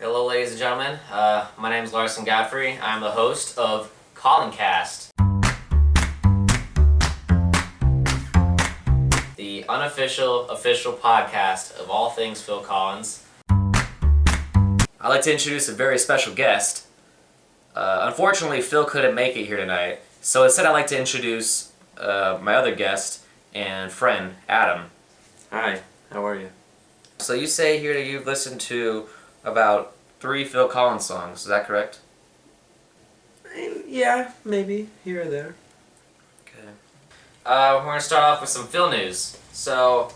Hello, ladies and gentlemen. My name is Larson Godfrey. I'm the host of COLLINCAST, the unofficial, official podcast of all things Phil Collins. I'd like to introduce a very special guest. Unfortunately, Phil couldn't make it here tonight, so instead I'd like to introduce my other guest and friend, Adam. Hi, how are you? So you say here that you've listened to about 3 Phil Collins songs, is that correct? Yeah, maybe, here or there. Okay. We're going to start off with some Phil news. So,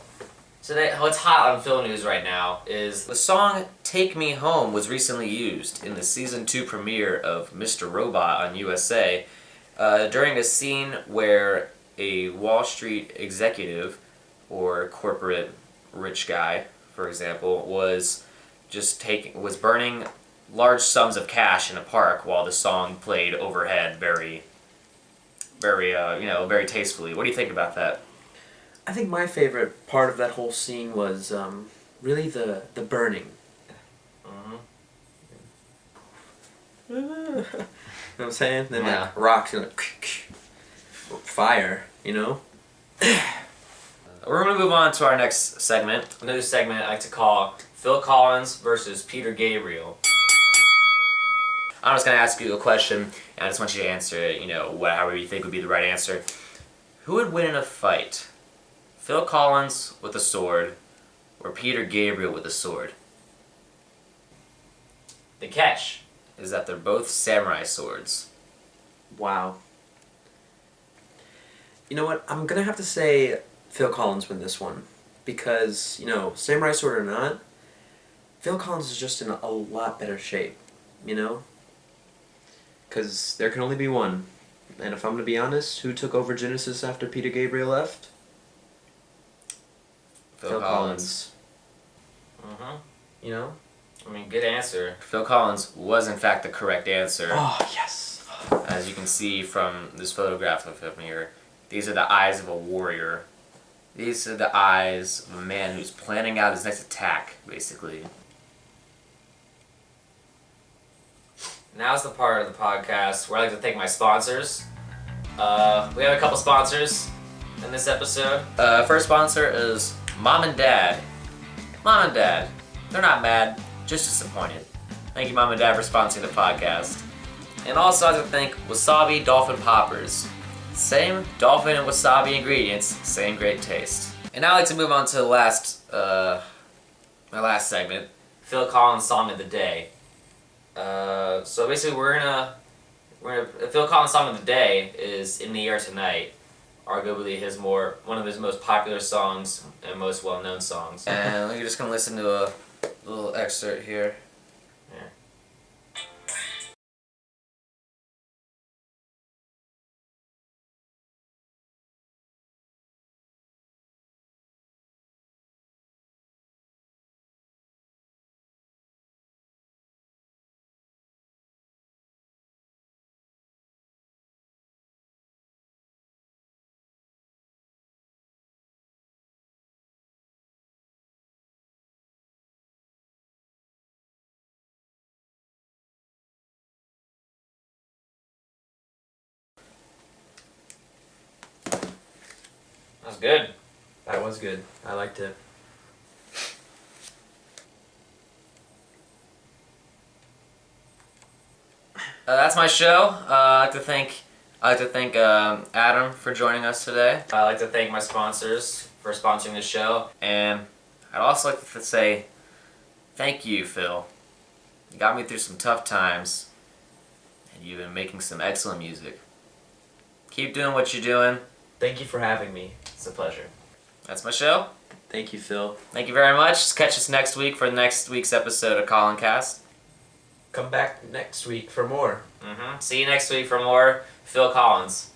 today, what's hot on Phil news right now is the song Take Me Home was recently used in the Season 2 premiere of Mr. Robot on USA during a scene where a Wall Street executive or corporate rich guy, for example, was burning large sums of cash in a park while the song played overhead very tastefully. What do you think about that? I think my favorite part of that whole scene was really the burning. You know what I'm saying? Then Yeah. like rocks and like fire, you know? We're going to move on to our next segment, a new segment I like to call Phil Collins versus Peter Gabriel. I'm just going to ask you a question, and I just want you to answer it, however you think would be the right answer. Who would win in a fight? Phil Collins with a sword, or Peter Gabriel with a sword? The catch is that they're both samurai swords. Wow. You know what? I'm gonna have to say Phil Collins win this one. Because, samurai sword or not, Phil Collins is just in a lot better shape, Because there can only be one. And if I'm going to be honest, who took over Genesis after Peter Gabriel left? Phil Collins. Good answer. Phil Collins was in fact the correct answer. Oh, yes. As you can see from this photograph of him here, these are the eyes of a warrior. These are the eyes of a man who's planning out his next attack, basically. Now's the part of the podcast where I like to thank my sponsors. We have a couple sponsors in this episode. First sponsor is Mom and Dad. Mom and Dad, they're not mad, just disappointed. Thank you, Mom and Dad, for sponsoring the podcast. And also I'd like to thank Wasabi Dolphin Poppers. Same dolphin and wasabi ingredients, same great taste. And now I'd like to move on to the my last segment, Phil Collins Song of the Day. So basically Phil Collins Song of the Day is In the Air Tonight, arguably one of his most popular songs and most well-known songs. And we're just gonna listen to a little excerpt here. Yeah. That was good. That was good. I liked it. That's my show. I'd like to thank Adam for joining us today. I'd like to thank my sponsors for sponsoring the show, and I'd also like to say thank you, Phil. You got me through some tough times, and you've been making some excellent music. Keep doing what you're doing. Thank you for having me. It's a pleasure. That's my show. Thank you, Phil. Thank you very much. Just catch us next week for next week's episode of COLLINCAST. Come back next week for more. See you next week for more Phil Collins.